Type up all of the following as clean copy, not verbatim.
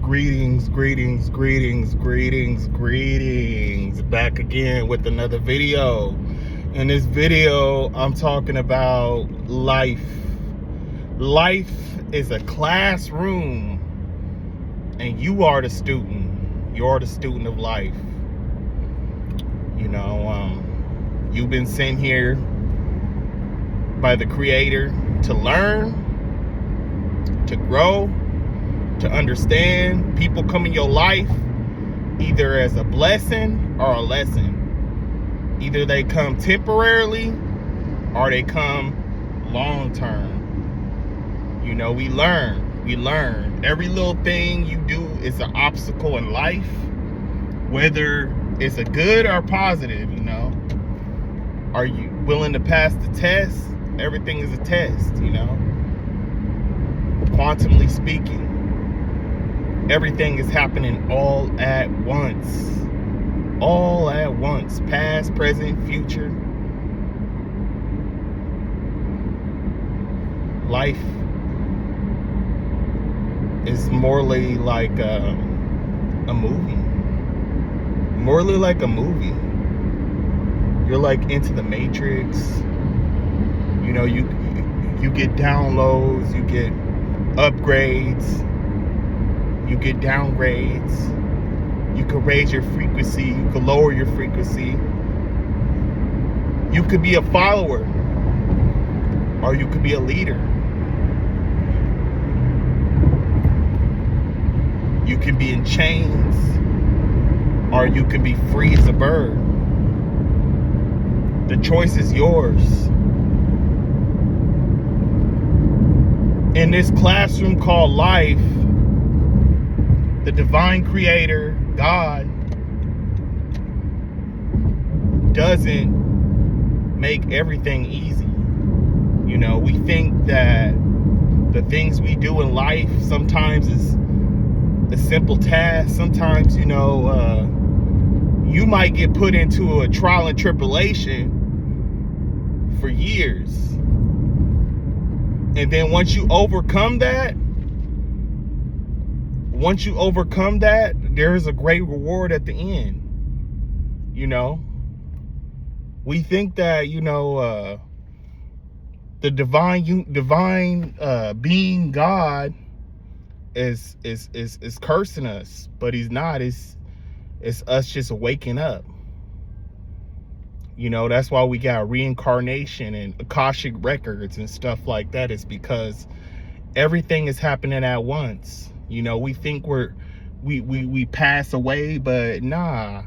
Greetings. Back again with another video. In this video, I'm talking about life. Life is a classroom, and you are the student. You're the student of life. You've been sent here by the Creator to learn, to grow, to understand. People come in your life either as a blessing or a lesson. Either they come temporarily or they come long term. We learn. Every little thing you do is an obstacle in life, whether it's a good or positive. Are you willing to pass the test? Everything is a test. Quantumly speaking, everything is happening all at once. Past, present, future. Life is morely like a movie. You're like into the Matrix. You get downloads, you get upgrades, you get downgrades. You could raise your frequency, you could lower your frequency. You could be a follower, or you could be a leader. You can be in chains, or you can be free as a bird. The choice is yours. In this classroom called life, the divine creator, God, doesn't make everything easy. We think that the things we do in life sometimes is a simple task. Sometimes, you might get put into a trial and tribulation for years. And then once you overcome that, there's a great reward at the end. We think that, the divine being God is cursing us, but he's not. It's us just waking up. That's why we got reincarnation and Akashic records and stuff like that. It's because everything is happening at once. We think we pass away, but nah.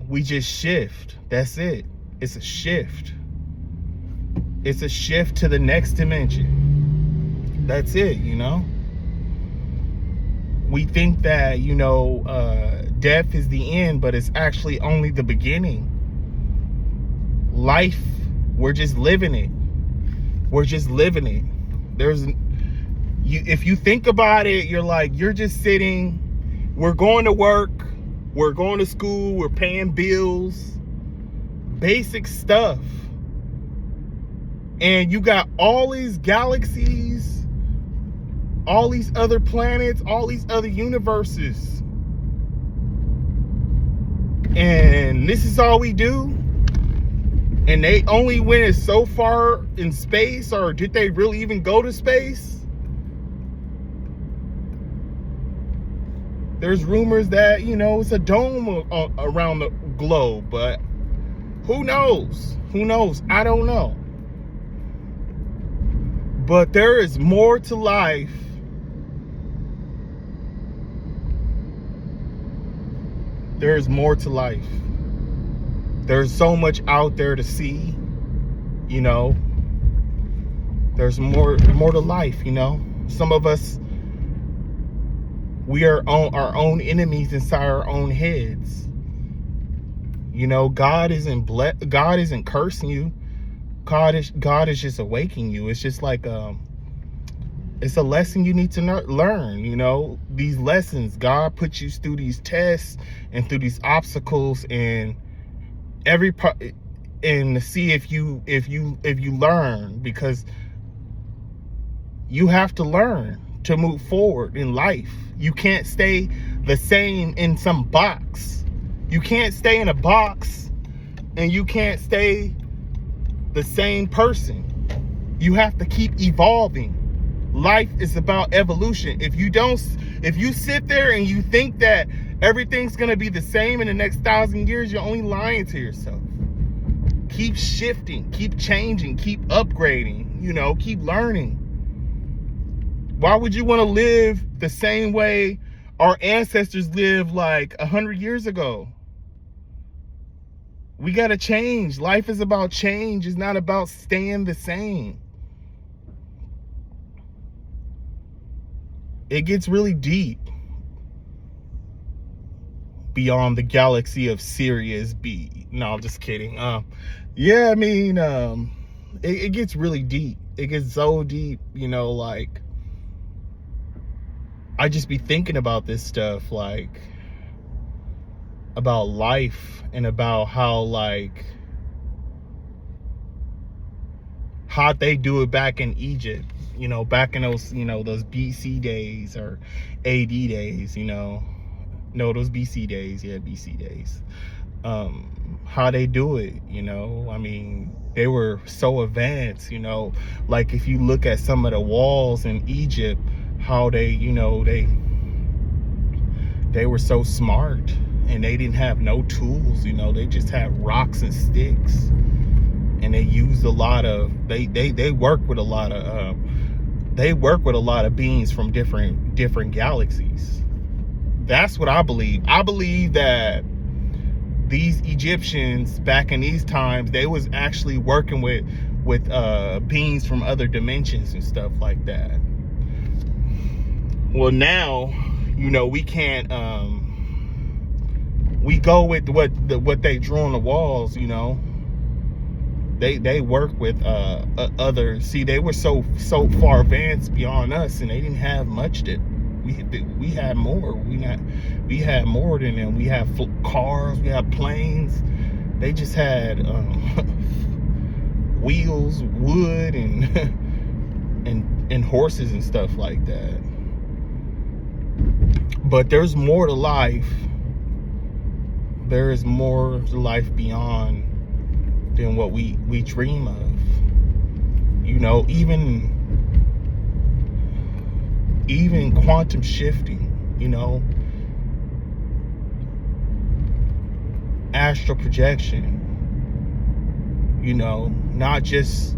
We just shift. That's it. It's a shift. It's a shift to the next dimension. That's it, We think that, death is the end, but it's actually only the beginning. Life, we're just living it. If you think about it, you're just sitting. We're going to work. We're going to school. We're paying bills. Basic stuff. And you got all these galaxies, all these other planets, all these other universes. And this is all we do? And they only went so far in space, or did they really even go to space? There's rumors that, it's a dome around the globe, but who knows? I don't know. But there is more to life There's so much out there to see. There's more to life. Some of us, we are our own enemies inside our own heads. God isn't cursing you. God is just awakening you. It's just like it's a lesson you need to learn. These lessons, God puts you through these tests and through these obstacles, and to see if you learn, because you have to learn to move forward in life. You can't stay the same in some box. You can't stay in a box, and you can't stay the same person. You have to keep evolving. Life is about evolution. If you sit there and you think that everything's going to be the same in the next 1,000 years, you're only lying to yourself. Keep shifting, keep changing, keep upgrading, keep learning. Why would you want to live the same way our ancestors lived like 100 years ago? We got to change. Life is about change. It's not about staying the same. It gets really deep beyond the galaxy of Sirius B. No, I'm just kidding. It gets really deep. It gets so deep, like, I just be thinking about this stuff, like, about life and about how they do it back in Egypt, back in those, those BC days or AD days, no, those BC days, BC days. How they do it, they were so advanced, like if you look at some of the walls in Egypt, how they were so smart, and they didn't have no tools, they just had rocks and sticks, and they used a lot of, they work with a lot of beings from different galaxies. That's what I believe. I believe that these Egyptians back in these times, they was actually working with beings from other dimensions and stuff like that. Well, now, we can't, we go with what they drew on the walls, They work with other. See, they were so far advanced beyond us, and they didn't have much that we had more. We had more than them. We had cars, we had planes. They just had wheels, wood, and horses and stuff like that. But there's more to life. There is more to life beyond than what we dream of. Even quantum shifting, astral projection, not just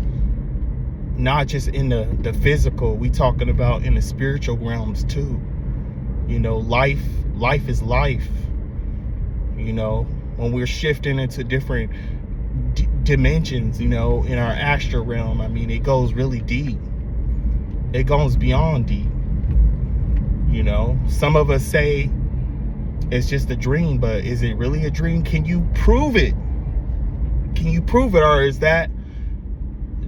in the physical, we talking about in the spiritual realms too. Life is life. When we're shifting into different dimensions, in our astral realm, it goes really deep. It goes beyond deep. Some of us say it's just a dream, but is it really a dream? Can you prove it? Or is that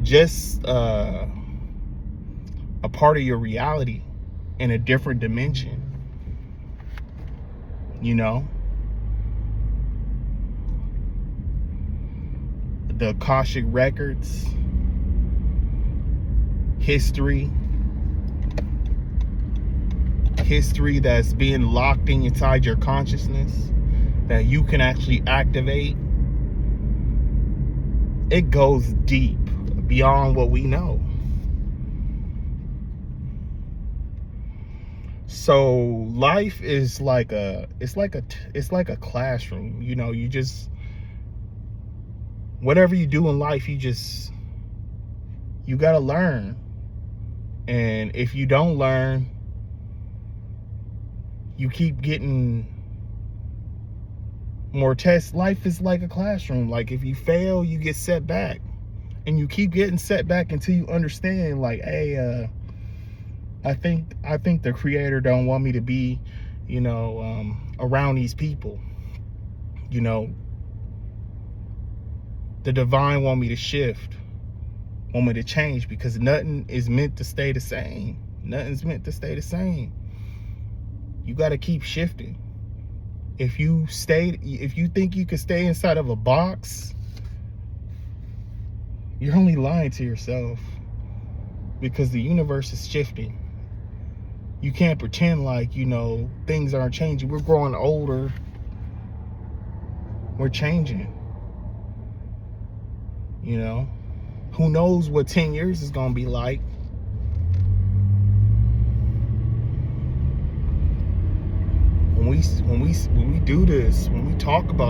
just a part of your reality in a different dimension? The Akashic records, history that's being locked inside your consciousness that you can actually activate. It goes deep beyond what we know. So life is like a classroom. You just, whatever you do in life, you got to learn. And if you don't learn, you keep getting more tests. Life is like a classroom. Like if you fail, you get set back, and you keep getting set back until you understand, like, hey, I think the Creator don't want me to be, around these people. The divine want me to shift, want me to change, because nothing is meant to stay the same. Nothing's meant to stay the same. You got to keep shifting. If you think you can stay inside of a box, you're only lying to yourself, because the universe is shifting. You can't pretend like, you know, things aren't changing. We're growing older. We're changing. You know, who knows what 10 years is going to be like. When we do this, when we talk about